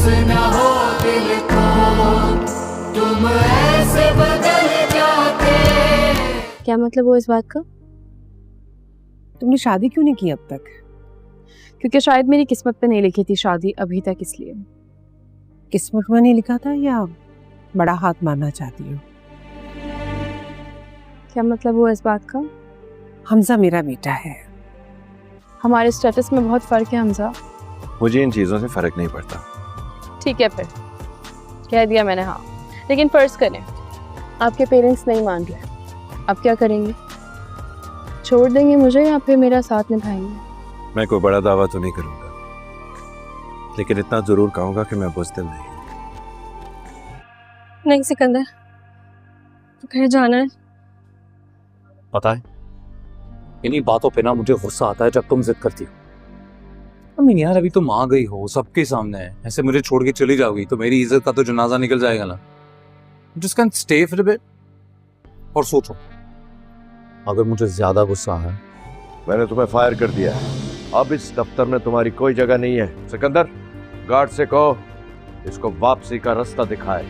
न हो दिल को, तुम ऐसे बदल जाते। क्या मतलब हुआ इस बात का? तुमने शादी क्यों नहीं की अब तक? क्योंकि शायद मेरी किस्मत पे नहीं लिखी थी शादी अभी तक, इसलिए। किस्मत में नहीं लिखा था या बड़ा हाथ मारना चाहती हो? क्या मतलब हुआ इस बात का? हमजा मेरा बेटा है। हमारे स्टेटस में बहुत फर्क है हमजा। मुझे इन चीज़ों से फ़र्क नहीं पड़ता। ठीक है फिर, कह दिया मैंने हाँ। लेकिन फर्ज करें आपके पेरेंट्स नहीं मान रहे, आप क्या करेंगे? छोड़ देंगे मुझे या फिर मेरा साथ निभाएंगे? मैं कोई बड़ा दावा तो नहीं करूँगा, लेकिन इतना ज़रूर कहूँगा कि मैं बुज़दिल नहीं। नहीं सिकंदर, तो कहीं जाना है? पता है, इन्हीं बातों पे ना मुझे गुस्सा आता है जब तुम जिद करती हो। अमीन यार, अभी तुम आ गई हो, सबके सामने है, ऐसे मुझे छोड़ के चली जाओगी तो मेरी इज्जत का तो जनाजा निकल जाएगा ना। Just can stay for a bit और सोचो, अगर मुझे ज्यादा गुस्सा है। मैंने तुम्हें फायर कर दिया है, अब इस दफ्तर में तुम्हारी कोई जगह नहीं है। सिकंदर, गार्ड से कहो इसको वापसी का रास्ता दिखाए।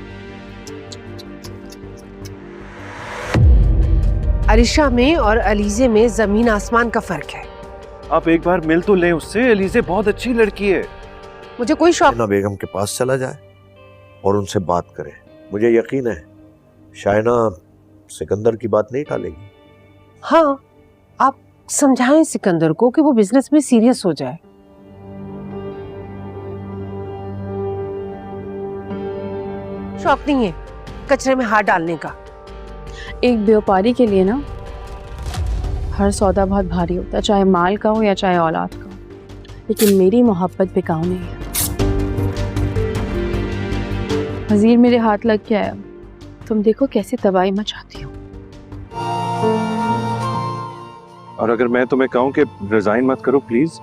अरिशा में और अलीजे में जमीन आसमान का फर्क है। आप एक बार मिल तो लें उससे, अलीजे बहुत अच्छी लड़की है। मुझे कोई शौक शायना बेगम के पास चला जाए और उनसे बात करे। मुझे यकीन है शायना सिकंदर की बात नहीं टालेगी। हाँ, आप समझाएं सिकंदर को कि वो बिजनेस में सीरियस हो जाए। शौक नहीं है कचरे में हाथ डालने का। एक व्यापारी के लिए ना हर सौदा बहुत भारी होता है, चाहे माल का हो या चाहे औलाद का हो। लेकिन मेरी मोहब्बत बिकाऊ नहीं है। वजीर मेरे हाथ लग गया है, तुम देखो कैसे तबाही मचाती हो। और अगर मैं तुम्हें कहूँ कि रिजाइन मत करो प्लीज।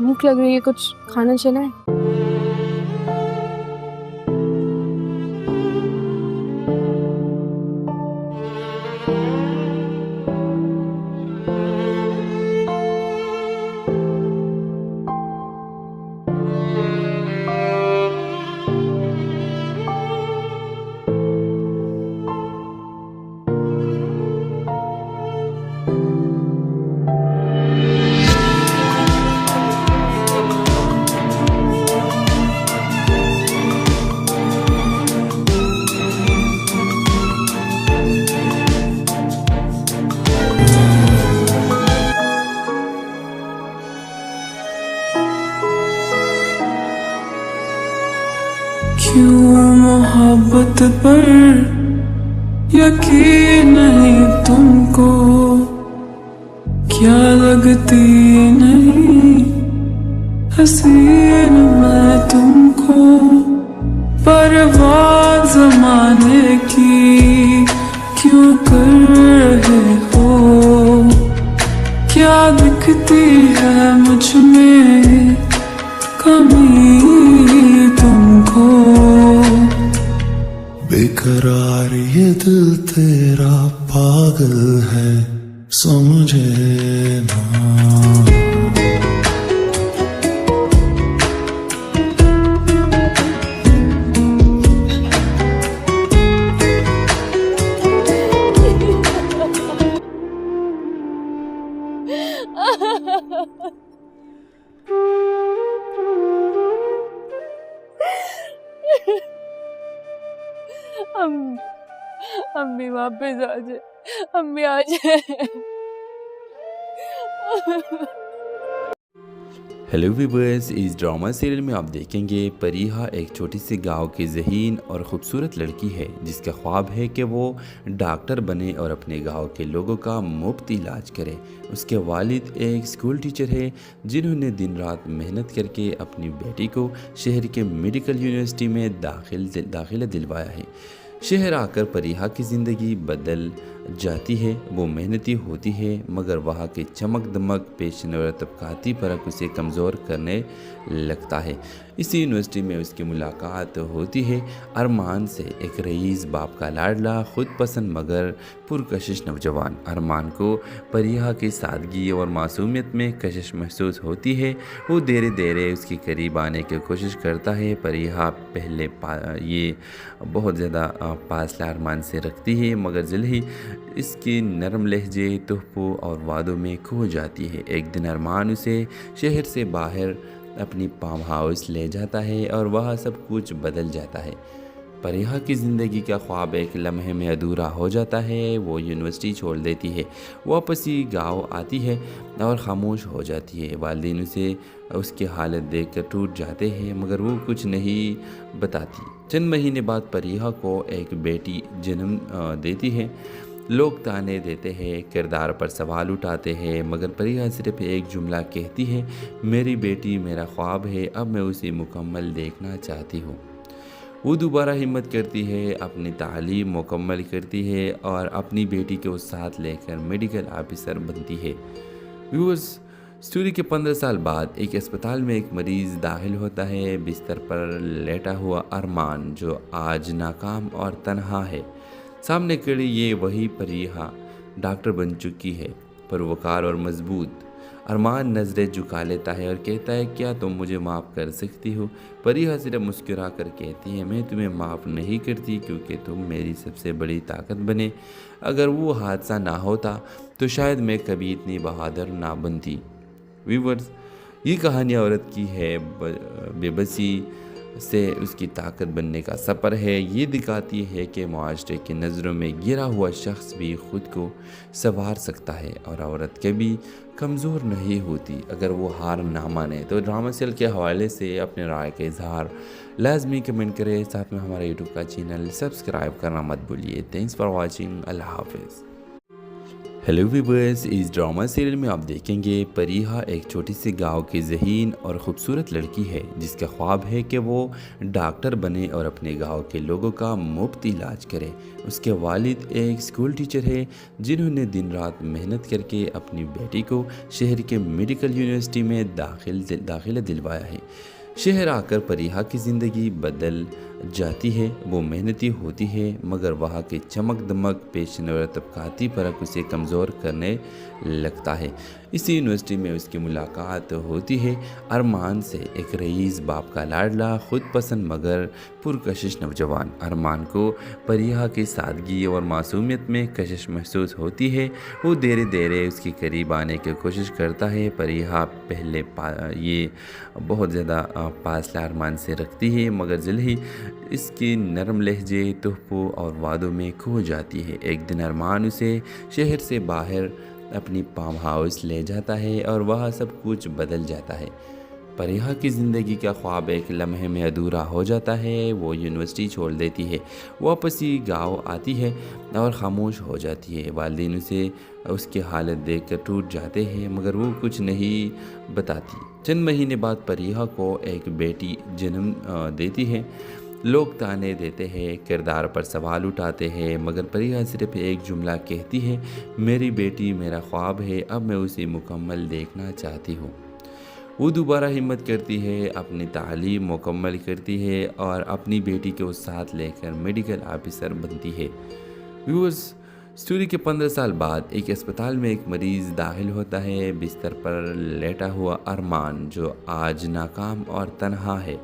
भूख लग रही है, कुछ खाना चलाएं? क्यों मोहब्बत पर यकीन नहीं तुमको, क्या लगती नहीं हसीन मैं तुमको। परवाह ज़माने की क्यों कर रहे हो, क्या दिखती है मुझ में कमी तुमको। बेकरार ये दिल तेरा पागल है, समझे ना। अम्मी वापस आ जाए, अम्मी आ जाए। हेलो व्यूअर्स, इस ड्रामा सीरियल में आप देखेंगे परिहा एक छोटी सी गांव की ज़हीन और ख़ूबसूरत लड़की है जिसका ख्वाब है कि वो डॉक्टर बने और अपने गांव के लोगों का मुफ्त इलाज करे। उसके वालिद एक स्कूल टीचर है जिन्होंने दिन रात मेहनत करके अपनी बेटी को शहर के मेडिकल यूनिवर्सिटी में दाखिला दिलवाया है। शहर आकर परिहा की ज़िंदगी बदल जाती है वो मेहनती होती है मगर वहाँ की चमक दमक पेशेवर तबकाती फ़र्क उसे कमज़ोर करने लगता है। इसी यूनिवर्सिटी में उसकी मुलाकात होती है अरमान से, एक रईस बाप का लाडला खुद पसंद मगर पुरकशिश नौजवान। अरमान को परिहा की सादगी और मासूमियत में कशिश महसूस होती है। वो धीरे धीरे उसके करीब आने की कोशिश करता है। परिहा पहले ये बहुत ज़्यादा फासला अरमान से रखती है मगर जल्द ही इसकी नरम लहजे तोहफ़ों और वादों में खो जाती है। एक दिन अरमान उसे शहर से बाहर अपनी फार्म हाउस ले जाता है और वहाँ सब कुछ बदल जाता है। परिहा की ज़िंदगी का ख्वाब एक लम्हे में अधूरा हो जाता है। वो यूनिवर्सिटी छोड़ देती है, वापस ही गाँव आती है और खामोश हो जाती है। वालिदैन उसे उसकी हालत देखकर टूट जाते हैं मगर वो कुछ नहीं बताती। चंद महीने बाद परिहा को एक बेटी जन्म देती है। लोग ताने देते हैं, किरदार पर सवाल उठाते हैं मगर परिहा सिर्फ एक जुमला कहती है, मेरी बेटी मेरा ख्वाब है, अब मैं उसे मुकम्मल देखना चाहती हूँ। वो दोबारा हिम्मत करती है, अपनी तालीम मुकम्मल करती है और अपनी बेटी को साथ लेकर मेडिकल ऑफिसर बनती है। व्यूअर्स, स्टोरी के 15 साल बाद एक अस्पताल में एक मरीज़ दाखिल होता है। बिस्तर पर लेटा हुआ अरमान जो आज नाकाम और तन्हा है। सामने खड़ी ये वही परिहा डॉक्टर बन चुकी है, परवकार और मजबूत। अरमान नज़रें झुका लेता है और कहता है, क्या तुम मुझे माफ़ कर सकती हो? परिहा सिर्फ मुस्कुरा कर कहती है, मैं तुम्हें माफ़ नहीं करती क्योंकि तुम मेरी सबसे बड़ी ताकत बने। अगर वो हादसा ना होता तो शायद मैं कभी इतनी बहादुर ना बनती। व्यूअर्स, ये कहानी औरत की है, बेबसी से उसकी ताकत बनने का सफ़र है। ये दिखाती है कि माशरे की नज़रों में गिरा हुआ शख्स भी ख़ुद को संवार सकता है और औरत कभी कमज़ोर नहीं होती अगर वो हार ना माने। तो ड्रामा सीरियल के हवाले से अपने राय का इजहार लाजमी कमेंट करें, साथ में हमारे यूट्यूब का चैनल सब्सक्राइब करना मत भूलिए। Thanks for watching. अल्लाह हाफिज़। हेलो व्यूअर्स, इस ड्रामा सीरियल में आप देखेंगे परिहा एक छोटी सी गांव की ज़हीन और ख़ूबसूरत लड़की है जिसका ख्वाब है कि वो डॉक्टर बने और अपने गांव के लोगों का मुफ्त इलाज करे। उसके वालिद एक स्कूल टीचर है जिन्होंने दिन रात मेहनत करके अपनी बेटी को शहर के मेडिकल यूनिवर्सिटी में दाखिला दिलवाया है। शहर आकर परिहा की ज़िंदगी बदल जाती है। वो मेहनती होती है मगर वहाँ की चमक दमक पेशेवर तबकाती फ़र्क उसे कमज़ोर करने लगता है। इसी यूनिवर्सिटी में उसकी मुलाकात होती है अरमान से, एक रईस बाप का लाडला खुद पसंद मगर पुरकशिश नौजवान। अरमान को परिहा की सादगी और मासूमियत में कशिश महसूस होती है। वो धीरे धीरे उसके करीब आने की कोशिश करता है। परिहा पहले ये बहुत ज़्यादा फासला अरमान से रखती है मगर जल्द ही इसकी नरम लहजे तोहफ़ों और वादों में खो जाती है। एक दिन अरमान उसे शहर से बाहर अपनी फार्म हाउस ले जाता है और वहाँ सब कुछ बदल जाता है। परिहा की ज़िंदगी का ख्वाब एक लम्हे में अधूरा हो जाता है। वो यूनिवर्सिटी छोड़ देती है, वापस ही गाँव आती है और ख़ामोश हो जाती है। वालिदैन उसे उसकी हालत देखकर टूट जाते हैं मगर वो कुछ नहीं बताती। चंद महीने बाद परिहा को एक बेटी जन्म देती है। लोग ताने देते हैं, किरदार पर सवाल उठाते हैं मगर परिहा सिर्फ एक जुमला कहती है, मेरी बेटी मेरा ख्वाब है, अब मैं उसे मुकम्मल देखना चाहती हूँ। वो दोबारा हिम्मत करती है, अपनी तालीम मुकम्मल करती है और अपनी बेटी को साथ लेकर मेडिकल ऑफिसर बनती है। व्यूअर्स, स्टोरी के 15 साल बाद एक अस्पताल में एक मरीज़ दाखिल होता है। बिस्तर पर लेटा हुआ अरमान जो आज नाकाम और तन्हा है।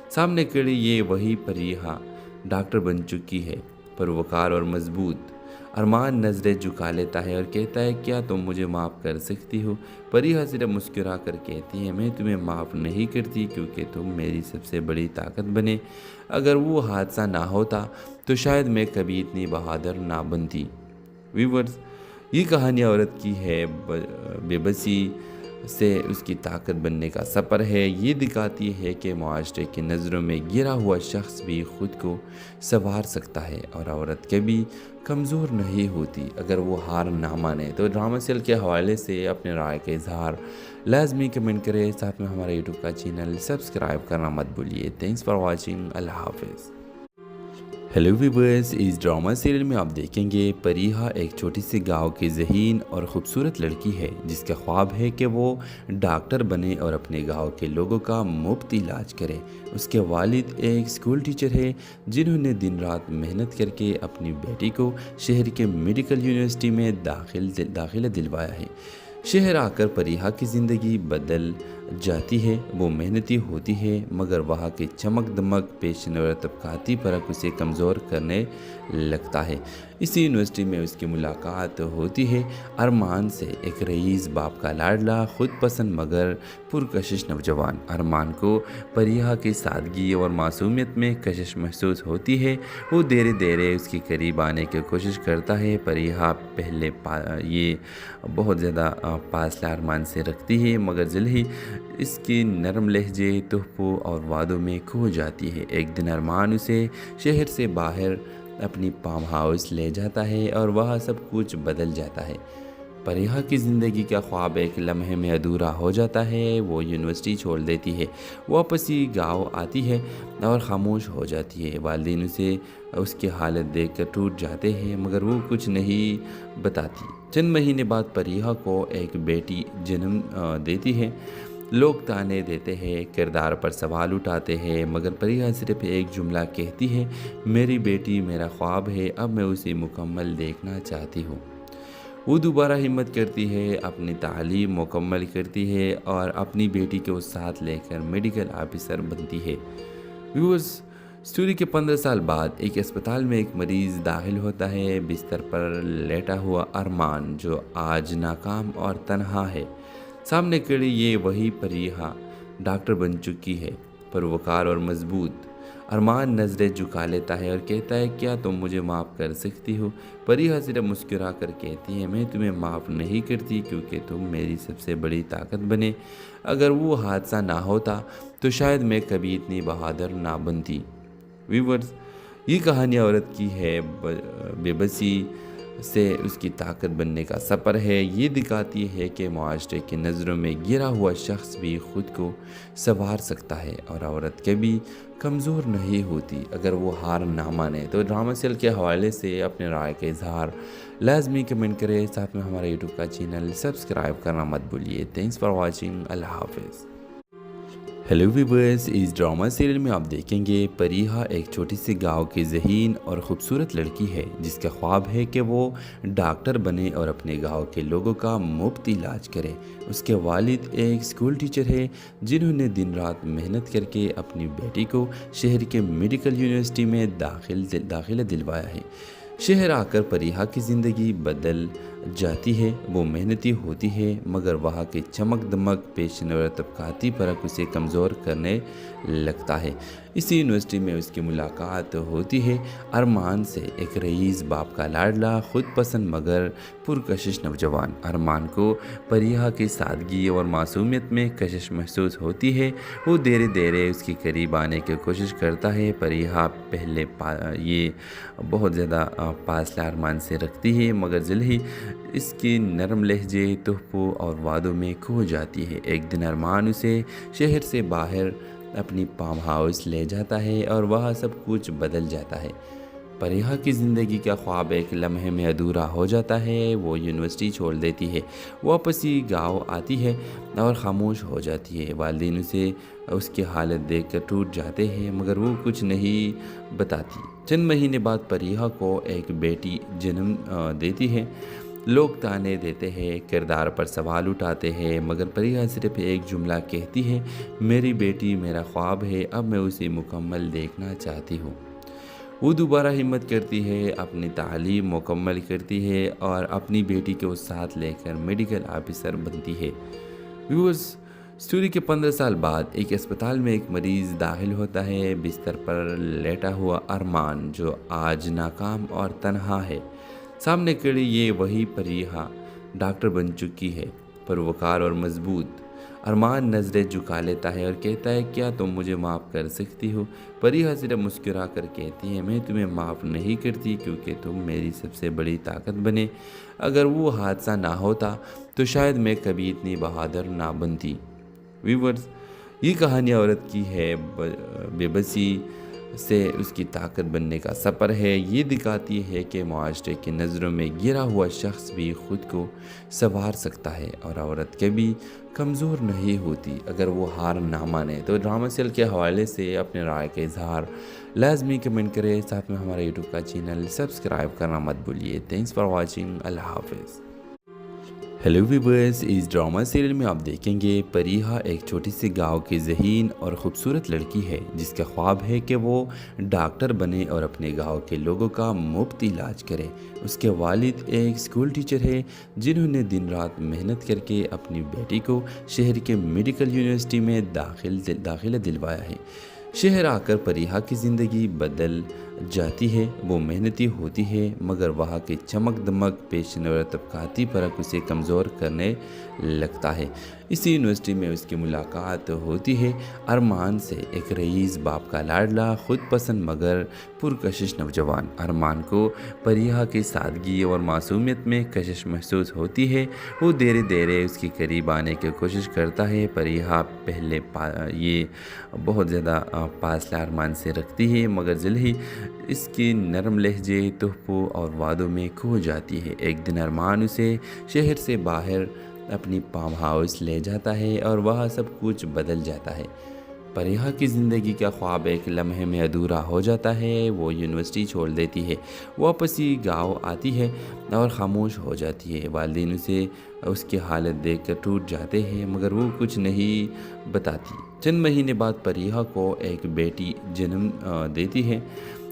सामने खड़ी ये वही परिहा डॉक्टर बन चुकी है, परवकार और मजबूत। अरमान नज़रें झुका लेता है और कहता है, क्या तुम मुझे माफ़ कर सकती हो? परिहा सिर्फ मुस्कुरा कर कहती है, मैं तुम्हें माफ़ नहीं करती क्योंकि तुम मेरी सबसे बड़ी ताकत बने। अगर वो हादसा ना होता तो शायद मैं कभी इतनी बहादुर ना बनती। व्यूअर्स, ये कहानी औरत की है, बेबसी से उसकी ताकत बनने का सफ़र है। ये दिखाती है कि माशरे की नज़रों में गिरा हुआ शख्स भी ख़ुद को संवार सकता है और औरत कभी कमज़ोर नहीं होती अगर वो हार ना माने। तो ड्रामा सीरियल के हवाले से अपने राय का इजहार लाजमी कमेंट करें, साथ में हमारे यूट्यूब का चैनल सब्सक्राइब करना मत भूलिए। Thanks for watching. अल्लाह हाफिज़। हेलो व्यूअर्स, इस ड्रामा सीरियल में आप देखेंगे परिहा एक छोटी सी गांव की ज़हीन और ख़ूबसूरत लड़की है जिसका ख्वाब है कि वो डॉक्टर बने और अपने गांव के लोगों का मुफ्त इलाज करे। उसके वालिद एक स्कूल टीचर है जिन्होंने दिन रात मेहनत करके अपनी बेटी को शहर के मेडिकल यूनिवर्सिटी में दाखिला दिलवाया है। शहर आकर परिहा की ज़िंदगी बदल जाती है। वो मेहनती होती है मगर वहाँ की चमक दमक पेशेवर तबकाती फ़र्क उसे कमज़ोर करने लगता है। इसी यूनिवर्सिटी में उसकी मुलाकात होती है अरमान से, एक रईस बाप का लाडला खुद पसंद मगर पुरकशिश नौजवान। अरमान को परिहा की सादगी और मासूमियत में कशिश महसूस होती है। वो धीरे धीरे उसके करीब आने की कोशिश करता है। परिहा पहले ये बहुत ज़्यादा फासला अरमान से रखती है मगर जल्द ही इसकी नरम लहजे तोहफ़ों और वादों में खो जाती है। एक दिन अरमान उसे शहर से बाहर अपनी फार्म हाउस ले जाता है और वहाँ सब कुछ बदल जाता है। परिहा की ज़िंदगी का ख्वाब एक लम्हे में अधूरा हो जाता है। वो यूनिवर्सिटी छोड़ देती है, वापस ही गाँव आती है और खामोश हो जाती है। वालिदैन उसे उसकी हालत देखकर टूट जाते हैं मगर वो कुछ नहीं बताती। चंद महीने बाद परिहा को एक बेटी जन्म देती है। लोग ताने देते हैं, किरदार पर सवाल उठाते हैं मगर परिहा सिर्फ एक जुमला कहती है, मेरी बेटी मेरा ख्वाब है, अब मैं उसे मुकम्मल देखना चाहती हूँ। वो दोबारा हिम्मत करती है, अपनी तालीम मुकम्मल करती है और अपनी बेटी को साथ लेकर मेडिकल ऑफिसर बनती है। व्यूअर्स, स्टोरी के 15 साल बाद एक अस्पताल में एक मरीज़ दाखिल होता है। बिस्तर पर लेटा हुआ अरमान जो आज नाकाम और तन्हा है। सामने खड़ी ये वही परिहा डॉक्टर बन चुकी है, परवकार और मजबूत। अरमान नज़रें झुका लेता है और कहता है, क्या तुम मुझे माफ़ कर सकती हो? परिहा सिर्फ मुस्कुरा कर कहती है, मैं तुम्हें माफ़ नहीं करती क्योंकि तुम मेरी सबसे बड़ी ताकत बने। अगर वो हादसा ना होता तो शायद मैं कभी इतनी बहादुर ना बनती। व्यूअर्स, ये कहानी औरत की है, बेबसी से उसकी ताकत बनने का सफ़र है। ये दिखाती है कि माशरे की नज़रों में गिरा हुआ शख्स भी ख़ुद को संवार सकता है और औरत कभी कमज़ोर नहीं होती अगर वो हार ना माने। तो ड्रामा सीरियल के हवाले से अपने राय का इजहार लाजमी कमेंट करें, साथ में हमारे यूट्यूब का चैनल सब्सक्राइब करना मत भूलिए। Thanks for watching. अल्लाह हाफिज़। हेलो व्यूअर्स, इस ड्रामा सीरियल में आप देखेंगे परिहा एक छोटी सी गांव की ज़हीन और ख़ूबसूरत लड़की है जिसका ख्वाब है कि वो डॉक्टर बने और अपने गांव के लोगों का मुफ्त इलाज करे। उसके वालिद एक स्कूल टीचर है जिन्होंने दिन रात मेहनत करके अपनी बेटी को शहर के मेडिकल यूनिवर्सिटी में दाखिला दिलवाया है। शहर आकर परिहा की ज़िंदगी बदल जाती है। वो मेहनती होती है मगर वहाँ की चमक दमक पेशेवर तबकाती फ़र्क उसे कमज़ोर करने लगता है। इसी यूनिवर्सिटी में उसकी मुलाकात होती है अरमान से, एक रईस बाप का लाडला खुद पसंद मगर पुरकशिश नौजवान। अरमान को परिहा की सादगी और मासूमियत में कशिश महसूस होती है। वो धीरे धीरे उसके करीब आने की कोशिश करता है। परिहा पहले ये बहुत ज़्यादा फासला अरमान से रखती है मगर जल्द ही इसकी नरम लहजे तोहफ़ों और वादों में खो जाती है। एक दिन अरमान उसे शहर से बाहर अपनी फार्म हाउस ले जाता है और वहाँ सब कुछ बदल जाता है। परिहा की ज़िंदगी का ख्वाब एक लम्हे में अधूरा हो जाता है। वो यूनिवर्सिटी छोड़ देती है, वापस ही गाँव आती है और ख़ामोश हो जाती है। वालिदैन उसे उसकी हालत देखकर टूट जाते हैं मगर वो कुछ नहीं बताती। चंद महीने बाद परिहा को एक बेटी जन्म देती है। लोग ताने देते हैं, किरदार पर सवाल उठाते हैं मगर परिहा सिर्फ एक जुमला कहती है, मेरी बेटी मेरा ख्वाब है, अब मैं उसे मुकम्मल देखना चाहती हूँ। वो दोबारा हिम्मत करती है, अपनी तालीम मुकम्मल करती है और अपनी बेटी को साथ लेकर मेडिकल ऑफिसर बनती है। व्यूअर्स, स्टोरी के 15 साल बाद एक अस्पताल में एक मरीज़ दाखिल होता है। बिस्तर पर लेटा हुआ अरमान जो आज नाकाम और तन्हा है। सामने खड़ी ये वही परिहा डॉक्टर बन चुकी है, परवकार और मजबूत। अरमान नज़रें झुका लेता है और कहता है, क्या तुम मुझे माफ़ कर सकती हो? परिहा सिर्फ मुस्कुरा कर कहती है, मैं तुम्हें माफ़ नहीं करती क्योंकि तुम मेरी सबसे बड़ी ताकत बने। अगर वो हादसा ना होता तो शायद मैं कभी इतनी बहादुर ना बनती। व्यूअर्स, ये कहानी औरत की है, बेबसी سے اس کی طاقت بننے کا سفر ہے۔ یہ دکھاتی ہے کہ معاشرے کی نظروں میں گرا ہوا شخص بھی خود کو سنوار سکتا ہے اور عورت کبھی کمزور نہیں ہوتی اگر وہ ہار نہ مانے۔ تو ڈرامہ سیریل کے حوالے سے اپنے رائے کا اظہار لازمی کمنٹ کریں، ساتھ میں ہمارا یوٹیوب کا چینل سبسکرائب کرنا مت بھولیے۔ تھینکس فار واچنگ، اللہ حافظ۔ ہیلو ویورز، اس ڈرامہ سیریل میں آپ دیکھیں گے پریہا ایک چھوٹی سی گاؤں کی ذہین اور خوبصورت لڑکی ہے جس کا خواب ہے کہ وہ ڈاکٹر بنے اور اپنے گاؤں کے لوگوں کا مفت علاج کرے۔ اس کے والد ایک اسکول ٹیچر ہے جنہوں نے دن رات محنت کر کے اپنی بیٹی کو شہر کے میڈیکل یونیورسٹی میں داخلہ دلوایا ہے۔ شہر آ کر پریہا کی زندگی بدل جاتی ہے۔ وہ محنتی ہوتی ہے مگر وہاں کی چمک دمک پیشن اور طبقاتی فرق اسے کمزور کرنے لگتا ہے۔ اسی یونیورسٹی میں اس کی ملاقات ہوتی ہے ارمان سے، ایک رئیس باپ کا لاڈلا خود پسند مگر پرکشش نوجوان۔ ارمان کو پریہا کی سادگی اور معصومیت میں کشش محسوس ہوتی ہے۔ وہ دھیرے دھیرے اس کے قریب آنے کی کوشش کرتا ہے۔ پریہا پہلے یہ بہت زیادہ فاصلہ ارمان سے رکھتی ہے مگر جلد ہی اس کی نرم لہجے، تحفوں اور وعدوں میں کھو جاتی ہے۔ ایک دن ارمان اسے شہر سے باہر اپنی فارم ہاؤس لے جاتا ہے اور وہاں سب کچھ بدل جاتا ہے۔ پریہا کی زندگی کا خواب ایک لمحے میں ادھورا ہو جاتا ہے۔ وہ یونیورسٹی چھوڑ دیتی ہے، واپس ہی گاؤں آتی ہے اور خاموش ہو جاتی ہے۔ والدین اسے اس کی حالت دیکھ کر ٹوٹ جاتے ہیں مگر وہ کچھ نہیں بتاتی۔ چند مہینے بعد پریہا کو ایک بیٹی جنم دیتی ہے۔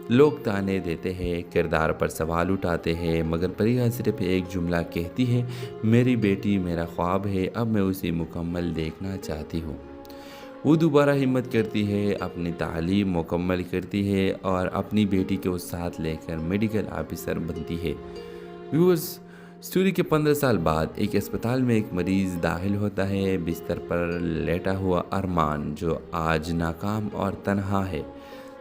لوگ تانے دیتے ہیں، کردار پر سوال اٹھاتے ہیں مگر پریہا صرف ایک جملہ کہتی ہے، میری بیٹی میرا خواب ہے، اب میں اسے مکمل دیکھنا چاہتی ہوں۔ وہ دوبارہ ہمت کرتی ہے، اپنی تعلیم مکمل کرتی ہے اور اپنی بیٹی کو ساتھ لے کر میڈیکل آفیسر بنتی ہے۔ ویورز، اسٹوری کے 15 سال بعد ایک اسپتال میں ایک مریض داخل ہوتا ہے۔ بستر پر لیٹا ہوا ارمان جو آج ناکام اور تنہا ہے،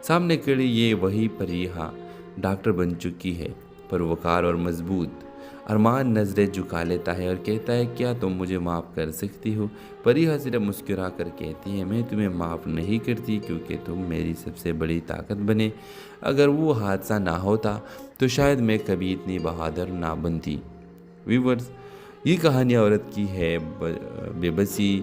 سامنے کھڑی یہ وہی پریہا ڈاکٹر بن چکی ہے، پروکار اور مضبوط۔ ارمان نظریں جھکا لیتا ہے اور کہتا ہے، کیا تم مجھے معاف کر سکتی ہو؟ پریہا صرف مسکرا کر کہتی ہے، میں تمہیں معاف نہیں کرتی کیونکہ تم میری سب سے بڑی طاقت بنے۔ اگر وہ حادثہ نہ ہوتا تو شاید میں کبھی اتنی بہادر نہ بنتی۔ ویورز، یہ کہانی عورت کی ہے، بے بسی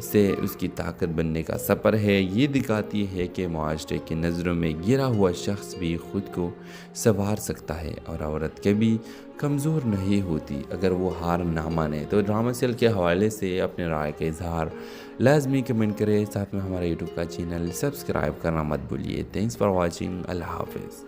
سے اس کی طاقت بننے کا سفر ہے۔ یہ دکھاتی ہے کہ معاشرے کی نظروں میں گرا ہوا شخص بھی خود کو سنوار سکتا ہے اور عورت کبھی کمزور نہیں ہوتی اگر وہ ہار نہ مانے۔ تو ڈرامہ سیریل کے حوالے سے اپنے رائے کا اظہار لازمی کمنٹ کریں، ساتھ میں ہمارا یوٹیوب کا چینل سبسکرائب کرنا مت بھولیے۔ تھینکس فار واچنگ، اللہ حافظ۔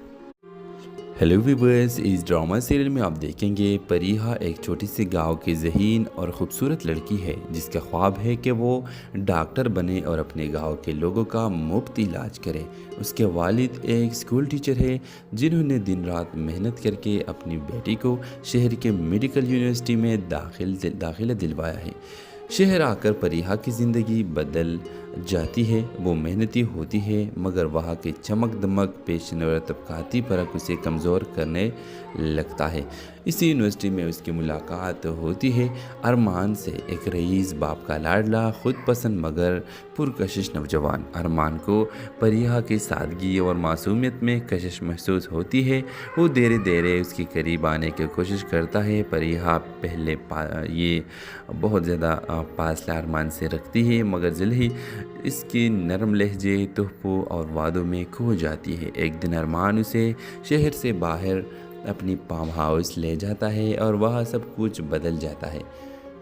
ہیلو ویورز، اس ڈرامہ سیریل میں آپ دیکھیں گے پریہا ایک چھوٹی سی گاؤں کی ذہین اور خوبصورت لڑکی ہے جس کا خواب ہے کہ وہ ڈاکٹر بنے اور اپنے گاؤں کے لوگوں کا مفت علاج کرے۔ اس کے والد ایک اسکول ٹیچر ہے جنہوں نے دن رات محنت کر کے اپنی بیٹی کو شہر کے میڈیکل یونیورسٹی میں داخلہ دلوایا ہے۔ شہر آ کر پریہا کی زندگی بدل جاتی ہے۔ وہ محنتی ہوتی ہے مگر وہاں کی چمک دمک پیشن اور طبقاتی فرق اسے کمزور کرنے لگتا ہے۔ اسی یونیورسٹی میں اس کی ملاقات ہوتی ہے ارمان سے، ایک رئیس باپ کا لاڈلا خود پسند مگر پرکشش نوجوان۔ ارمان کو پریہا کی سادگی اور معصومیت میں کشش محسوس ہوتی ہے۔ وہ دھیرے دھیرے اس کے قریب آنے کی کوشش کرتا ہے۔ پریہا پہلے یہ بہت زیادہ فاصلہ ارمان سے رکھتی ہے مگر جلد ہی اس کی نرم لہجے، تحفوں اور وعدوں میں کھو جاتی ہے۔ ایک دن ارمان اسے شہر سے باہر اپنی فارم ہاؤس لے جاتا ہے اور وہاں سب کچھ بدل جاتا ہے۔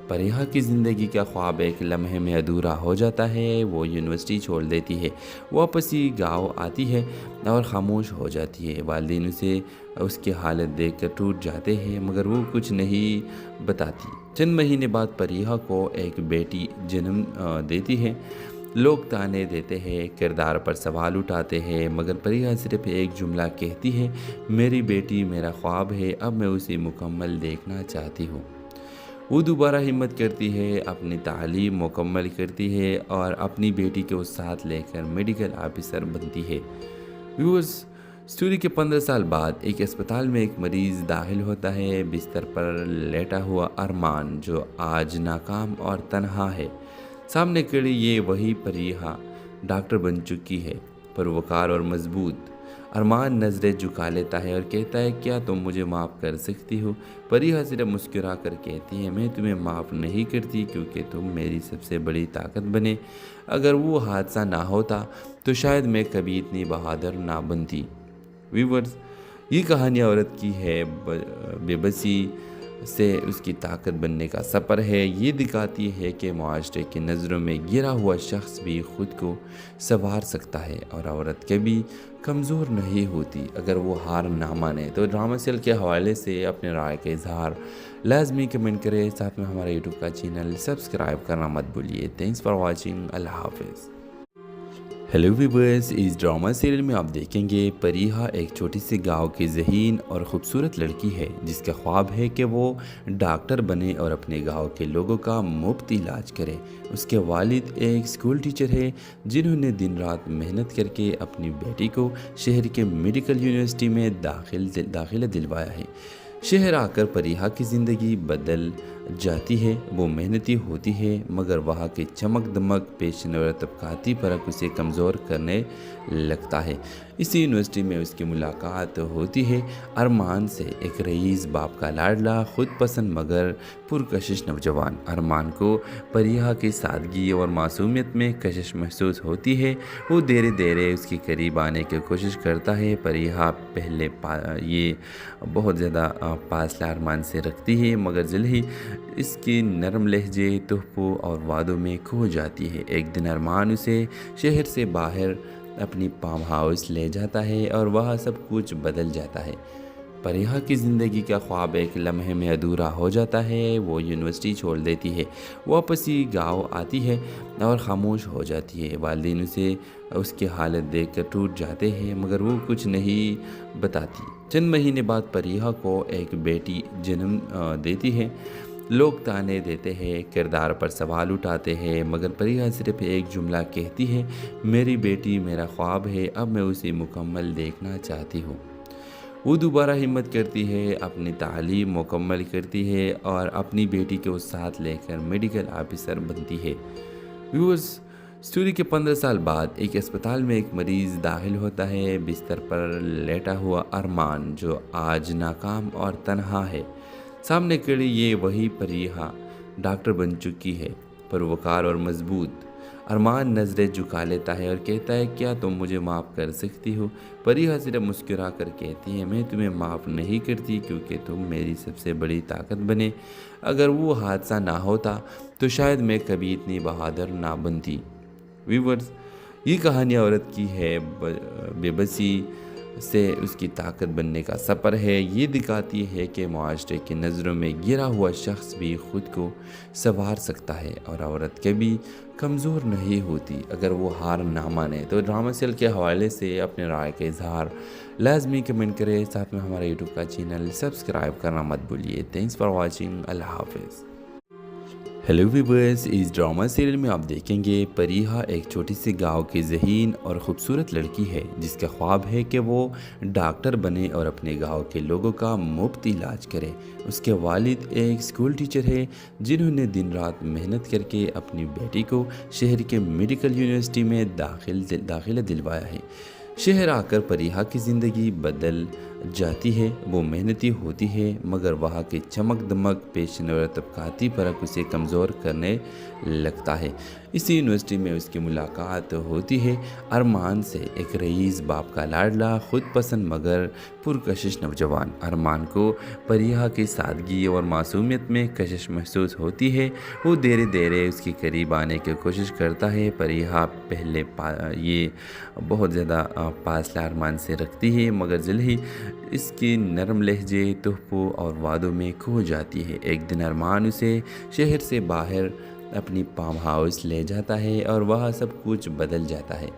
پریہا کی زندگی کا خواب ایک لمحے میں ادھورا ہو جاتا ہے۔ وہ یونیورسٹی چھوڑ دیتی ہے، واپس ہی گاؤں آتی ہے اور خاموش ہو جاتی ہے۔ والدین اسے اس کی حالت دیکھ کر ٹوٹ جاتے ہیں مگر وہ کچھ نہیں بتاتی۔ چند مہینے بعد پریہا کو ایک بیٹی جنم دیتی ہے۔ لوگ تانے دیتے ہیں، کردار پر سوال اٹھاتے ہیں مگر پریہا صرف ایک جملہ کہتی ہے، میری بیٹی میرا خواب ہے، اب میں اسے مکمل دیکھنا چاہتی ہوں۔ وہ دوبارہ ہمت کرتی ہے، اپنی تعلیم مکمل کرتی ہے اور اپنی بیٹی کو ساتھ لے کر میڈیکل آفیسر بنتی ہے۔ ویورز، اسٹوری کے 15 سال بعد ایک اسپتال میں ایک مریض داخل ہوتا ہے۔ بستر پر لیٹا ہوا ارمان جو آج ناکام اور تنہا ہے، سامنے کھڑی یہ وہی پریہا ڈاکٹر بن چکی ہے، پروکار اور مضبوط۔ ارمان نظریں جھکا لیتا ہے اور کہتا ہے کیا تم مجھے معاف کر سکتی ہو؟ پریہا صرف مسکرا کر کہتی ہے میں تمہیں معاف نہیں کرتی کیونکہ تم میری سب سے بڑی طاقت بنے۔ اگر وہ حادثہ نہ ہوتا تو شاید میں کبھی اتنی بہادر نہ بنتی۔ ویورز، یہ کہانی عورت کی ہے، بے بسی سے اس کی طاقت بننے کا سفر ہے۔ یہ دکھاتی ہے کہ معاشرے کی نظروں میں گرا ہوا شخص بھی خود کو سنوار سکتا ہے اور عورت کبھی کمزور نہیں ہوتی اگر وہ ہار نہ مانے۔ تو ڈرامہ سیریل کے حوالے سے اپنے رائے کا اظہار لازمی کمنٹ کریں، ساتھ میں ہمارا یوٹیوب کا چینل سبسکرائب کرنا مت بھولیے۔ تھینکس فار واچنگ، اللہ حافظ۔ ہیلو ویورز، اس ڈرامہ سیریل میں آپ دیکھیں گے پریہا ایک چھوٹی سی گاؤں کی ذہین اور خوبصورت لڑکی ہے جس کا خواب ہے کہ وہ ڈاکٹر بنے اور اپنے گاؤں کے لوگوں کا مفت علاج کرے۔ اس کے والد ایک اسکول ٹیچر ہے جنہوں نے دن رات محنت کر کے اپنی بیٹی کو شہر کے میڈیکل یونیورسٹی میں داخلہ دلوایا ہے۔ شہر آ کر پریہا کی زندگی بدل جاتی ہے۔ وہ محنتی ہوتی ہے مگر وہاں کی چمک دمک، پیشن اور طبقاتی فرق اسے کمزور کرنے لگتا ہے۔ اسی یونیورسٹی میں اس کی ملاقات ہوتی ہے ارمان سے، ایک رئیس باپ کا لاڈلا، خود پسند مگر پرکشش نوجوان۔ ارمان کو پریہا کی سادگی اور معصومیت میں کشش محسوس ہوتی ہے۔ وہ دھیرے دھیرے اس کے قریب آنے کی کوشش کرتا ہے۔ پریہا پہلے یہ بہت زیادہ فاصلہ ارمان سے رکھتی ہے مگر جلد ہی اس کی نرم لہجے، تحفوں اور وعدوں میں کھو جاتی ہے۔ ایک دن ارمان اسے شہر سے باہر اپنی فارم ہاؤس لے جاتا ہے اور وہاں سب کچھ بدل جاتا ہے۔ پریہا کی زندگی کا خواب ایک لمحے میں ادھورا ہو جاتا ہے۔ وہ یونیورسٹی چھوڑ دیتی ہے، واپس ہی گاؤں آتی ہے اور خاموش ہو جاتی ہے۔ والدین اسے اس کی حالت دیکھ کر ٹوٹ جاتے ہیں مگر وہ کچھ نہیں بتاتی۔ چند مہینے بعد پریہا کو ایک بیٹی جنم دیتی ہے۔ لوگ تانے دیتے ہیں، کردار پر سوال اٹھاتے ہیں مگر پریہا صرف ایک جملہ کہتی ہے، میری بیٹی میرا خواب ہے، اب میں اسے مکمل دیکھنا چاہتی ہوں۔ وہ دوبارہ ہمت کرتی ہے، اپنی تعلیم مکمل کرتی ہے اور اپنی بیٹی کو ساتھ لے کر میڈیکل آفیسر بنتی ہے۔ ویورز، اسٹوری کے 15 سال بعد ایک اسپتال میں ایک مریض داخل ہوتا ہے۔ بستر پر لیٹا ہوا ارمان جو آج ناکام اور تنہا ہے، سامنے کھڑی یہ وہی پریہا ڈاکٹر بن چکی ہے، پروکار اور مضبوط۔ ارمان نظریں جھکا لیتا ہے اور کہتا ہے کیا تم مجھے معاف کر سکتی ہو؟ پریہا صرف مسکرا کر کہتی ہے میں تمہیں معاف نہیں کرتی کیونکہ تم میری سب سے بڑی طاقت بنے۔ اگر وہ حادثہ نہ ہوتا تو شاید میں کبھی اتنی بہادر نہ بنتی۔ ویورز، یہ کہانی عورت کی ہے، بے بسی سے اس کی طاقت بننے کا سفر ہے۔ یہ دکھاتی ہے کہ معاشرے کی نظروں میں گرا ہوا شخص بھی خود کو سنوار سکتا ہے اور عورت کبھی کمزور نہیں ہوتی اگر وہ ہار نہ مانے۔ تو ڈرامہ سیریل کے حوالے سے اپنے رائے کا اظہار لازمی کمنٹ کریں، ساتھ میں ہمارا یوٹیوب کا چینل سبسکرائب کرنا مت بھولیے۔ تھینکس فار واچنگ، اللہ حافظ۔ ہیلو ویورز، اس ڈرامہ سیریل میں آپ دیکھیں گے پریہا ایک چھوٹی سی گاؤں کی ذہین اور خوبصورت لڑکی ہے جس کا خواب ہے کہ وہ ڈاکٹر بنے اور اپنے گاؤں کے لوگوں کا مفت علاج کرے۔ اس کے والد ایک اسکول ٹیچر ہے جنہوں نے دن رات محنت کر کے اپنی بیٹی کو شہر کے میڈیکل یونیورسٹی میں داخلہ دلوایا ہے۔ شہر آ کر پریہا کی زندگی بدل جاتی ہے۔ وہ محنتی ہوتی ہے مگر وہاں کی چمک دمک، پیشن اور طبقاتی فرق اسے کمزور کرنے لگتا ہے۔ اسی یونیورسٹی میں اس کی ملاقات ہوتی ہے ارمان سے، ایک رئیس باپ کا لاڈلا، خود پسند مگر پرکشش نوجوان۔ ارمان کو پریہا کی سادگی اور معصومیت میں کشش محسوس ہوتی ہے۔ وہ دھیرے دھیرے اس کے قریب آنے کی کوشش کرتا ہے۔ پریہا پہلے یہ بہت زیادہ فاصلہ ارمان سے رکھتی ہے مگر جلد ہی اس کی نرم لہجے، تحفوں اور وعدوں میں کھو جاتی ہے۔ ایک دن ارمان اسے شہر سے باہر اپنی فارم ہاؤس لے جاتا ہے اور وہاں سب کچھ بدل جاتا ہے۔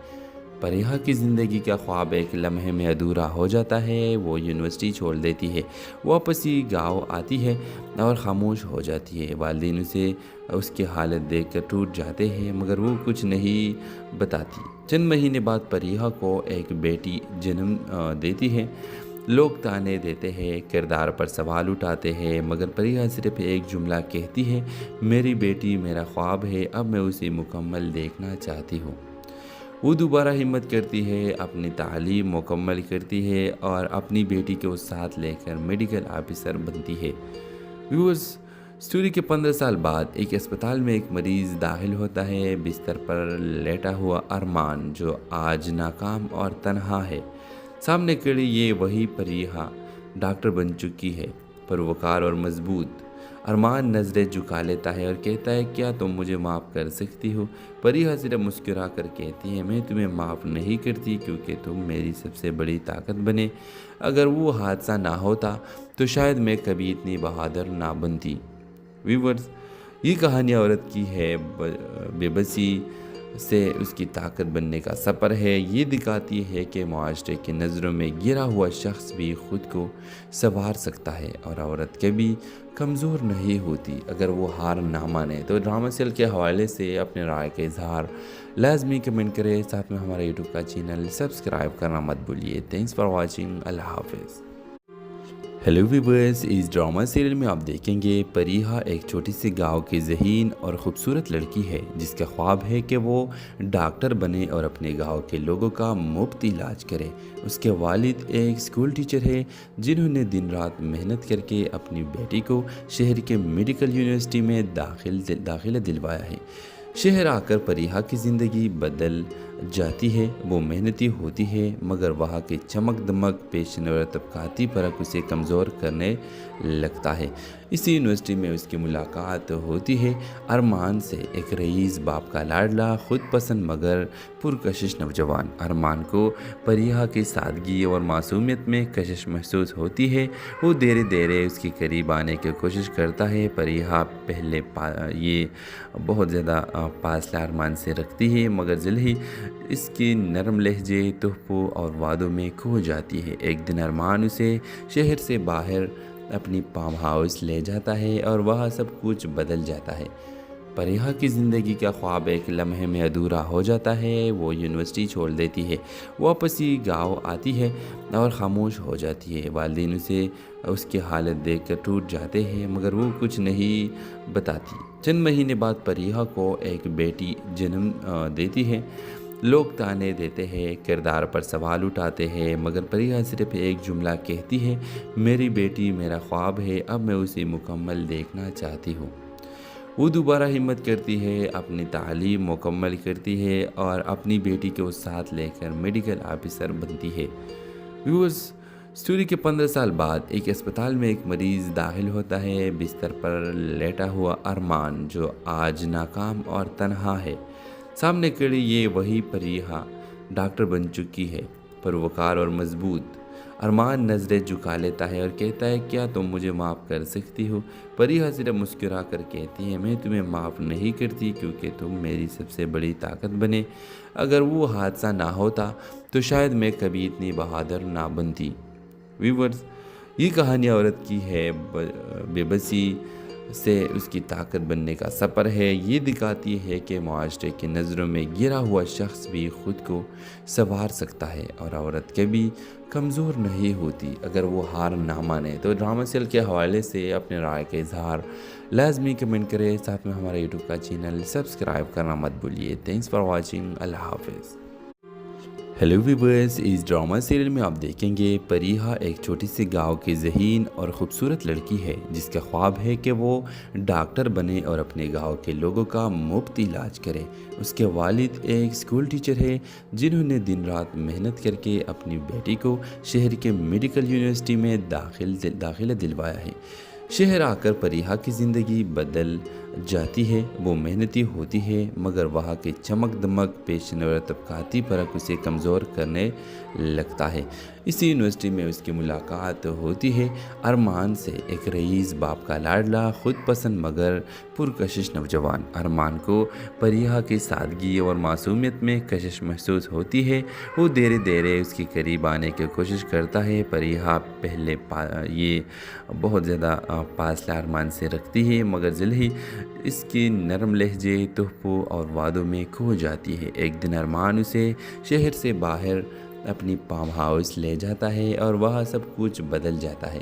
پریہا کی زندگی کا خواب ایک لمحے میں ادھورا ہو جاتا ہے۔ وہ یونیورسٹی چھوڑ دیتی ہے، واپس ہی گاؤں آتی ہے اور خاموش ہو جاتی ہے۔ والدین اسے اس کی حالت دیکھ کر ٹوٹ جاتے ہیں مگر وہ کچھ نہیں بتاتی۔ چند مہینے بعد پریہا کو ایک بیٹی جنم دیتی ہے۔ لوگ تانے دیتے ہیں، کردار پر سوال اٹھاتے ہیں مگر پریہا صرف ایک جملہ کہتی ہے، میری بیٹی میرا خواب ہے، اب میں اسے مکمل دیکھنا چاہتی ہوں۔ वो दोबारा हिम्मत करती है, अपनी तालीम मुकम्मल करती है और अपनी बेटी को साथ लेकर मेडिकल ऑफिसर बनती है। व्यूअर्स, स्टोरी के 15 साल बाद एक अस्पताल में एक मरीज़ दाखिल होता है। बिस्तर पर लेटा हुआ अरमान, जो आज नाकाम और तन्हा है। सामने खड़ी ये वही परीहा डॉक्टर बन चुकी है, परोकार और मजबूत। अरमान नज़रें झुका लेता है और कहता है, क्या तुम मुझे माफ़ कर सकती हो? परीहा सिर्फ मुस्कुरा कर कहती है, मैं तुम्हें माफ़ नहीं करती क्योंकि तुम मेरी सबसे बड़ी ताकत बने। अगर वो हादसा ना होता तो शायद मैं कभी इतनी बहादुर ना बनती। व्यूअर्स, ये कहानी औरत की है, बेबसी से उसकी ताकत बनने का सफ़र है। ये दिखाती है कि माशरे की नज़रों में गिरा हुआ शख्स भी ख़ुद को संवार सकता है और औरत कभी कमज़ोर नहीं होती अगर वो हार ना माने। तो ड्रामा सेल के हवाले से अपने राय का इजहार लाजमी कमेंट करें, साथ में हमारे यूट्यूब का चैनल सब्सक्राइब करना मत भूलिए। Thanks for watching. अल्लाह हाफिज़। हेलो व्यूअर्स, इस ड्रामा सीरियल में आप देखेंगे परीहा एक छोटी सी गांव की ज़हीन और ख़ूबसूरत लड़की है जिसका ख्वाब है कि वो डॉक्टर बने और अपने गांव के लोगों का मुफ्त इलाज करे। उसके वालिद एक स्कूल टीचर है जिन्होंने दिन रात मेहनत करके अपनी बेटी को शहर के मेडिकल यूनिवर्सिटी में दाखिला दिलवाया है। शहर आकर परीहा की ज़िंदगी बदल जाती है। वो मेहनती होती है मगर वहाँ की चमक दमक, पेशन और तबकाती फ़र्क उसे कमज़ोर करने लगता है। इसी यूनिवर्सिटी में उसकी मुलाकात होती है अरमान से, एक रईस बाप का लाडला, ख़ुद पसंद मगर पुरकशिश नौजवान। अरमान को परीहा की सादगी और मासूमियत में कशिश महसूस होती है। वो धीरे धीरे उसके करीब आने की कोशिश करता है। परीहा पहले ये बहुत ज़्यादा फासला अरमान से रखती है मगर जल्द ही इसकी नरम लहजे, तोहफ़ों और वादों में खो जाती है। एक दिन अरमान उसे शहर से बाहर अपनी फार्म हाउस ले जाता है और वहाँ सब कुछ बदल जाता है। परीहा की ज़िंदगी का ख्वाब एक लम्हे में अधूरा हो जाता है। वो यूनिवर्सिटी छोड़ देती है, वापस ही गाँव आती है और खामोश हो जाती है। वालिदैन उसे उसकी हालत देखकर टूट जाते हैं मगर वो कुछ नहीं बताती। चंद महीने बाद परीहा को एक बेटी जन्म देती है। लोग ताने देते हैं, किरदार पर सवाल उठाते हैं मगर परीहा सिर्फ एक जुमला कहती है, मेरी बेटी मेरा ख्वाब है, अब मैं उसे मुकम्मल देखना चाहती हूँ। वो दोबारा हिम्मत करती है, अपनी तालीम मुकम्मल करती है और अपनी बेटी को साथ लेकर मेडिकल ऑफिसर बनती है। व्यूअर्स, स्टोरी के 15 साल बाद एक अस्पताल में एक मरीज़ दाखिल होता है। बिस्तर पर लेटा हुआ अरमान, जो आज नाकाम और तन्हा है। सामने खड़ी ये वही परीहा डॉक्टर बन चुकी है, परोकार और मजबूत। अरमान नज़रें झुका लेता है और कहता है, क्या तुम मुझे माफ़ कर सकती हो? परीहा सिर्फ मुस्कुरा कर कहती है, मैं तुम्हें माफ़ नहीं करती क्योंकि तुम मेरी सबसे बड़ी ताकत बने। अगर वो हादसा ना होता तो शायद मैं कभी इतनी बहादुर ना बनती। व्यूअर्स, ये कहानी औरत की है, बेबसी से उसकी ताकत बनने का सफ़र है। ये दिखाती है कि माशरे की नज़रों में गिरा हुआ शख्स भी ख़ुद को संवार सकता है और औरत कभी कमज़ोर नहीं होती अगर वो हार ना माने। तो ड्रामा सेल के हवाले से अपने राय का इजहार लाजमी कमेंट करें, साथ में हमारे यूट्यूब का चैनल सब्सक्राइब करना मत भूलिए। Thanks for watching. अल्लाह हाफिज़। हेलो व्यूअर्स, इस ड्रामा सीरियल में आप देखेंगे परीहा एक छोटी सी गांव की ज़हीन और ख़ूबसूरत लड़की है जिसका ख्वाब है कि वो डॉक्टर बने और अपने गांव के लोगों का मुफ्त इलाज करे। उसके वालिद एक स्कूल टीचर है जिन्होंने दिन रात मेहनत करके अपनी बेटी को शहर के मेडिकल यूनिवर्सिटी में दाखिला दिलवाया है। शहर आकर परीहा की ज़िंदगी बदल जाती है। वो मेहनती होती है मगर वहाँ की चमक दमक, पेशन और तबकाती फ़र्क उसे कमज़ोर करने लगता है। इसी यूनिवर्सिटी में उसकी मुलाकात होती है अरमान से, एक रईस बाप का लाडला, ख़ुद पसंद मगर पुरकशिश नौजवान। अरमान को परीहा की सादगी और मासूमियत में कशिश महसूस होती है। वो धीरे धीरे उसके करीब आने की कोशिश करता है। परीहा पहले ये बहुत ज़्यादा फासला अरमान से रखती है मगर जल्द ही इसकी नरम लहजे, तोहफ़ों और वादों में खो जाती है। एक दिन अरमान उसे शहर से बाहर अपनी फार्म हाउस ले जाता है और वहाँ सब कुछ बदल जाता है।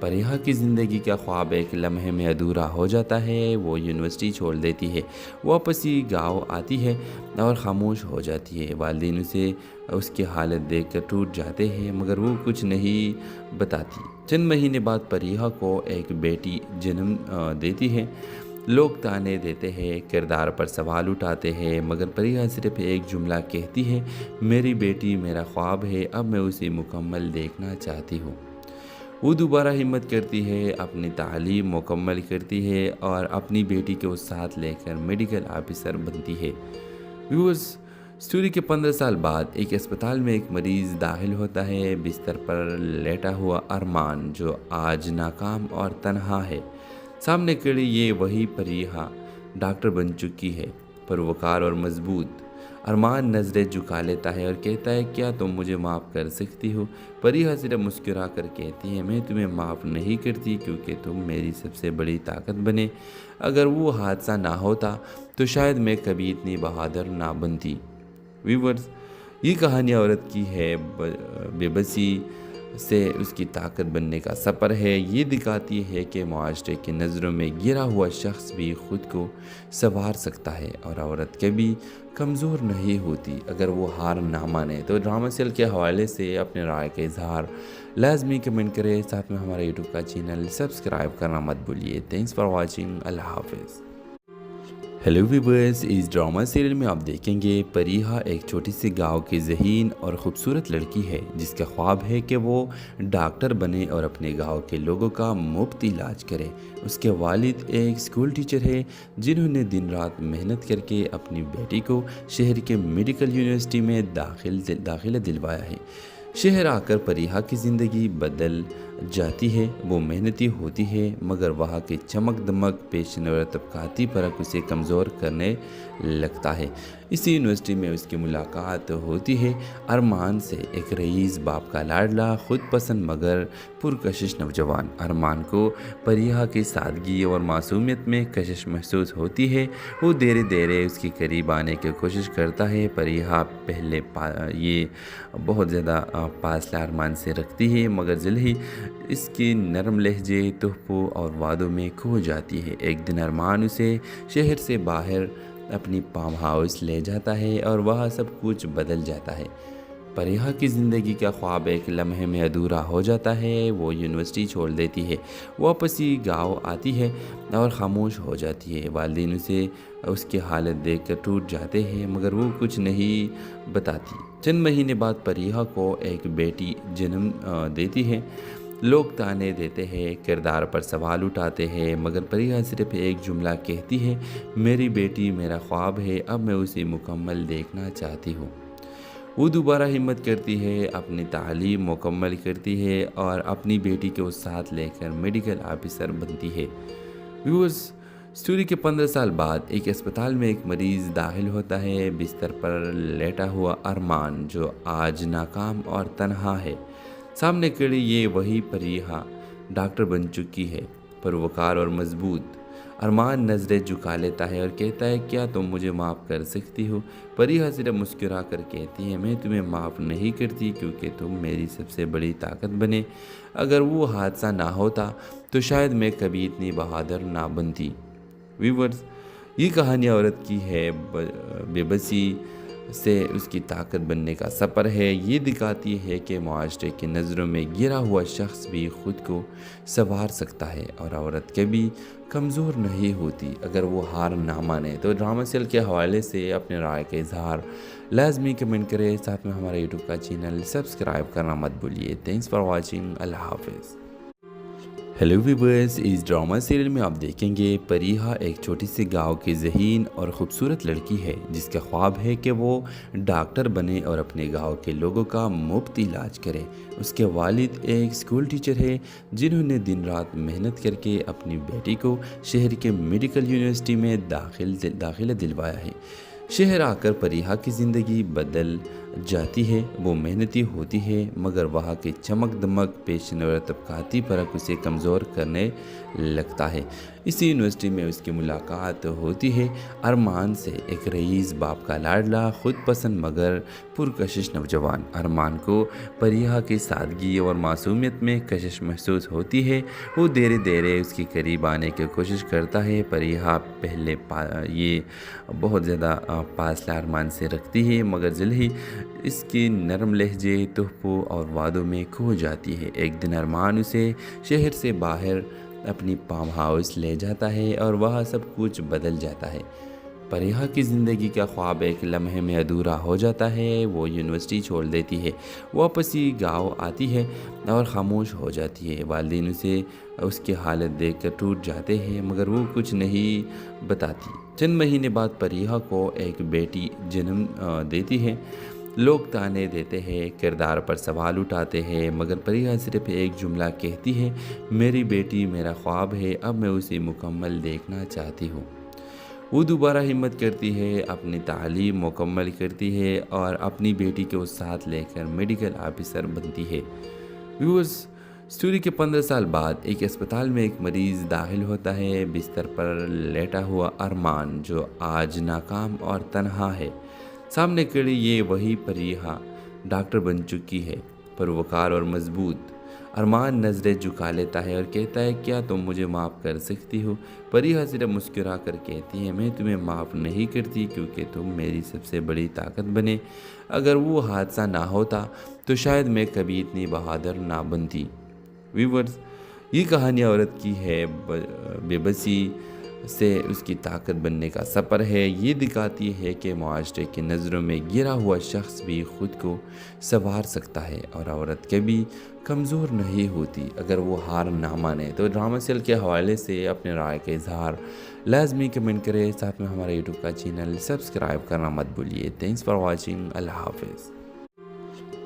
परिहा की ज़िंदगी का ख्वाब एक लम्हे में अधूरा हो जाता है। वो यूनिवर्सिटी छोड़ देती है, वापस ही गाँव आती है और ख़ामोश हो जाती है। वालिदैन उसे उसकी हालत देखकर टूट जाते हैं, मगर वो कुछ नहीं बताती। चंद महीने बाद परिहा को एक बेटी जन्म देती है। लोग ताने देते हैं, किरदार पर सवाल उठाते हैं, मगर परिहा सिर्फ एक जुमला कहती है, मेरी बेटी मेरा ख्वाब है, अब मैं उसे मुकम्मल देखना चाहती हूँ। वो दोबारा हिम्मत करती है, अपनी तालीम मुकम्मल करती है और अपनी बेटी को साथ लेकर मेडिकल ऑफिसर बनती है। व्यूअर्स, स्टोरी के 15 साल बाद एक अस्पताल में एक मरीज़ दाखिल होता है। बिस्तर पर लेटा हुआ अरमान, जो आज नाकाम और तन्हा है। सामने खड़ी ये वही परिहा डॉक्टर बन चुकी है, परवकार और मजबूत। अरमान नज़रें झुका लेता है और कहता है, क्या तुम मुझे माफ़ कर सकती हो? परिहा सिर्फ मुस्कुरा कर कहती है, मैं तुम्हें माफ़ नहीं करती क्योंकि तुम मेरी सबसे बड़ी ताकत बने। अगर वो हादसा ना होता तो शायद मैं कभी इतनी बहादुर ना बनती। व्यूअर्स, ये कहानी औरत की है, बेबसी से उसकी ताकत बनने का सफ़र है। ये दिखाती है कि माशरे की नज़रों में गिरा हुआ शख्स भी ख़ुद को संवार सकता है और औरत कभी कमज़ोर नहीं होती अगर वो हार ना माने। तो ड्रामा सेल के हवाले से अपने राय का इजहार लाजमी कमेंट करें, साथ में हमारा यूट्यूब का चैनल सब्सक्राइब करना मत भूलिए। Thanks for watching. अल्लाह हाफिज़। हेलो व्यूअर्स, इस ड्रामा सीरियल में आप देखेंगे परिहा एक छोटी सी गांव की ज़हीन और ख़ूबसूरत लड़की है जिसका ख्वाब है कि वो डॉक्टर बने और अपने गांव के लोगों का मुफ्त इलाज करे। उसके वालिद एक स्कूल टीचर है जिन्होंने दिन रात मेहनत करके अपनी बेटी को शहर के मेडिकल यूनिवर्सिटी में दाखिला दिलवाया है। शहर आकर परिहा की ज़िंदगी बदल जाती है। वो मेहनती होती है मगर वहाँ की चमक दमक, पेशन और तबकाती फ़र्क उसे कमज़ोर करने लगता है। इसी यूनिवर्सिटी में उसकी मुलाकात होती है अरमान से, एक रईस बाप का लाडला, खुद पसंद मगर पुरकशिश नौजवान। अरमान को परिहा की सादगी और मासूमियत में कशिश महसूस होती है। वो धीरे धीरे उसके करीब आने की कोशिश करता है। परिहा पहले ये बहुत ज़्यादा फासला अरमान से रखती है मगर जल्द ही इसकी नरम लहजे, तोहफ़ों और वादों में खो जाती है। एक दिन अरमान उसे शहर से बाहर अपनी फार्म हाउस ले जाता है और वहाँ सब कुछ बदल जाता है। परिहा की ज़िंदगी का ख्वाब एक लम्हे में अधूरा हो जाता है। वो यूनिवर्सिटी छोड़ देती है, वापस ही गाँव आती है और ख़ामोश हो जाती है। वालिदैन उसे उसकी हालत देखकर टूट जाते हैं मगर वो कुछ नहीं बताती। चंद महीने बाद परिहा को एक बेटी जन्म देती है। लोग ताने देते हैं, किरदार पर सवाल उठाते हैं, मगर परिहा सिर्फ एक जुमला कहती है, मेरी बेटी मेरा ख्वाब है, अब मैं उसे मुकम्मल देखना चाहती हूँ। वो दोबारा हिम्मत करती है, अपनी तालीम मुकम्मल करती है और अपनी बेटी को साथ लेकर मेडिकल ऑफिसर बनती है। व्यूअर्स, स्टोरी के 15 साल बाद एक अस्पताल में एक मरीज़ दाखिल होता है। बिस्तर पर लेटा हुआ अरमान, जो आज नाकाम और तन्हा है। सामने खड़ी ये वही परिहा डॉक्टर बन चुकी है, परवकार और मजबूत। अरमान नज़रें झुका लेता है और कहता है, क्या तुम मुझे माफ़ कर सकती हो? परिहा सिर्फ मुस्कुरा कर कहती है, मैं तुम्हें माफ़ नहीं करती क्योंकि तुम मेरी सबसे बड़ी ताकत बने। अगर वो हादसा ना होता तो शायद मैं कभी इतनी बहादुर ना बनती। व्यूअर्स, ये कहानी औरत की है, बेबसी से उसकी ताकत बनने का सफ़र है। ये दिखाती है कि माशरे की नज़रों में गिरा हुआ शख्स भी ख़ुद को संवार सकता है और औरत कभी कमज़ोर नहीं होती अगर वो हार ना माने। तो ड्रामा सेल के हवाले से अपने राय का इजहार लाजमी कमेंट करें, साथ में हमारा यूट्यूब का चैनल सब्सक्राइब करना मत भूलिए। Thanks for watching. अल्लाह हाफिज़। हेलो व्यूअर्स, इस ड्रामा सीरियल में आप देखेंगे परिहा एक छोटी सी गांव की ज़हीन और ख़ूबसूरत लड़की है जिसका ख्वाब है कि वो डॉक्टर बने और अपने गांव के लोगों का मुफ्त इलाज करे। उसके वालिद एक स्कूल टीचर है जिन्होंने दिन रात मेहनत करके अपनी बेटी को शहर के मेडिकल यूनिवर्सिटी में दाखिला दिलवाया है। शहर आकर परिहा की ज़िंदगी बदल जाती है। वो मेहनती होती है मगर वहाँ की चमक दमक पेशन और तबकाती फ़र्क उसे कमज़ोर करने लगता है। इसी यूनिवर्सिटी में उसकी मुलाकात होती है अरमान से, एक रईस बाप का लाडला खुद पसंद मगर पुरकशिश नौजवान। अरमान को परिहा की सादगी और मासूमियत में कशिश महसूस होती है। वो धीरे धीरे उसके करीब आने की कोशिश करता है। परिहा पहले ये बहुत ज़्यादा फासला अरमान से रखती है मगर जल्द ही इसकी नरम लहजे तोहफ़ों और वादों में खो जाती है। एक दिन अरमान उसे शहर से बाहर अपनी फार्म हाउस ले जाता है और वहाँ सब कुछ बदल जाता है। परिहा की ज़िंदगी का ख्वाब एक लम्हे में अधूरा हो जाता है। वो यूनिवर्सिटी छोड़ देती है, वापस ही गाँव आती है और ख़ामोश हो जाती है। वालिदैन उसे उसकी हालत देखकर टूट जाते हैं मगर वो कुछ नहीं बताती। चंद महीने बाद परिहा को एक बेटी जन्म देती है। लोग ताने देते हैं, किरदार पर सवाल उठाते हैं मगर परिहा सिर्फ एक जुमला कहती है, मेरी बेटी मेरा ख्वाब है, अब मैं उसे मुकम्मल देखना चाहती हूँ। वो दोबारा हिम्मत करती है, अपनी तालीम मुकम्मल करती है और अपनी बेटी को साथ लेकर मेडिकल ऑफिसर बनती है। व्यूअर्स, स्टोरी के 15 साल बाद एक अस्पताल में एक मरीज़ दाखिल होता है। बिस्तर पर लेटा हुआ अरमान जो आज नाकाम और तन्हा है। सामने खड़ी ये वही परिहा डॉक्टर बन चुकी है, परवकार और मजबूत। अरमान नज़रें झुका लेता है और कहता है, क्या तुम मुझे माफ़ कर सकती हो? परिहा सिर्फ मुस्कुरा कर कहती है, मैं तुम्हें माफ़ नहीं करती क्योंकि तुम मेरी सबसे बड़ी ताकत बने। अगर वो हादसा ना होता तो शायद मैं कभी इतनी बहादुर ना बनती। व्यूअर्स, ये कहानी औरत की है, बेबसी से उसकी ताकत बनने का सफ़र है। ये दिखाती है कि माशरे की नज़रों में गिरा हुआ शख्स भी ख़ुद को संवार सकता है और औरत कभी कमज़ोर नहीं होती अगर वो हार ना माने। तो ड्रामा सीरियल के हवाले से अपने राय का इजहार लाजमी कमेंट करें, साथ में हमारे यूट्यूब का चैनल सब्सक्राइब करना मत भूलिए। Thanks for watching. अल्लाह हाफिज़।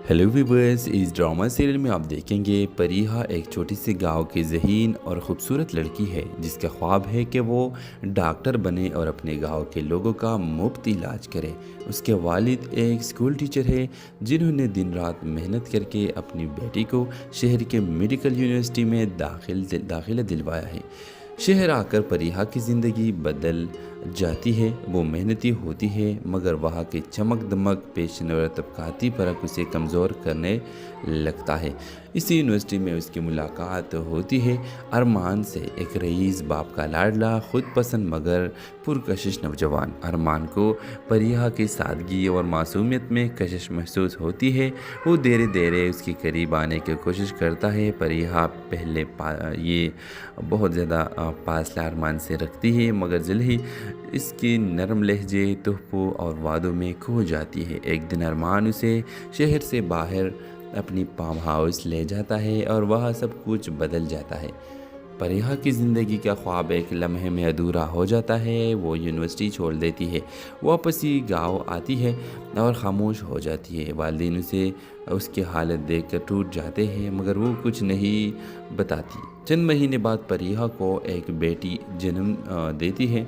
हेलो व्यूअर्स, इस ड्रामा सीरियल में आप देखेंगे परिहा एक छोटी सी गांव की ज़हीन और ख़ूबसूरत लड़की है जिसका ख्वाब है कि वो डॉक्टर बने और अपने गांव के लोगों का मुफ्त इलाज करे। उसके वालिद एक स्कूल टीचर है जिन्होंने दिन रात मेहनत करके अपनी बेटी को शहर के मेडिकल यूनिवर्सिटी में दाखिला दिलवाया है। शहर आकर परिहा की ज़िंदगी बदल जाती है। वो मेहनती होती है मगर वहाँ की चमक दमक पेशन और तबकाती फ़र्क उसे कमज़ोर करने लगता है। इसी यूनिवर्सिटी में उसकी मुलाकात होती है अरमान से, एक रईस बाप का लाडला खुद पसंद मगर पुरकशिश नौजवान। अरमान को परिहा की सादगी और मासूमियत में कशिश महसूस होती है। वो धीरे धीरे उसके करीब आने की कोशिश करता है। परिहा पहले ये बहुत ज़्यादा फासला अरमान से रखती है मगर जल्द ही इसकी नरम लहजे तोहफ़ों और वादों में खो जाती है। एक दिन अरमान उसे शहर से बाहर अपनी फार्म हाउस ले जाता है और वहाँ सब कुछ बदल जाता है। परिहा की ज़िंदगी का ख्वाब एक लम्हे में अधूरा हो जाता है। वो यूनिवर्सिटी छोड़ देती है, वापस ही गाँव आती है और ख़ामोश हो जाती है। वालिदैन उसे उसकी हालत देखकर टूट जाते हैं मगर वो कुछ नहीं बताती। चंद महीने बाद परिहा को एक बेटी जन्म देती है।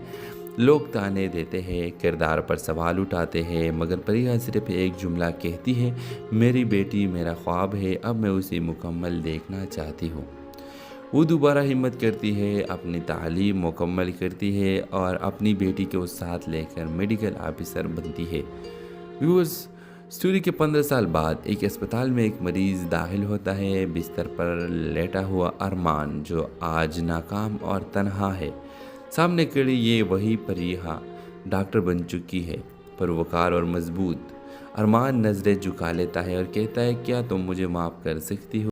लोग ताने देते हैं, किरदार पर सवाल उठाते हैं मगर परिहा सिर्फ एक जुमला कहती है, मेरी बेटी मेरा ख्वाब है, अब मैं उसे मुकम्मल देखना चाहती हूँ। वो दोबारा हिम्मत करती है, अपनी तालीम मुकम्मल करती है और अपनी बेटी को साथ लेकर मेडिकल ऑफिसर बनती है। व्यूअर्स, स्टोरी के 15 साल बाद एक अस्पताल में एक मरीज़ दाखिल होता है। बिस्तर पर लेटा हुआ अरमान जो आज नाकाम और तन्हा है। सामने खड़ी ये वही परिहा डॉक्टर बन चुकी है, परवकार और मजबूत। अरमान नज़रें झुका लेता है और कहता है, क्या तुम मुझे माफ़ कर सकती हो?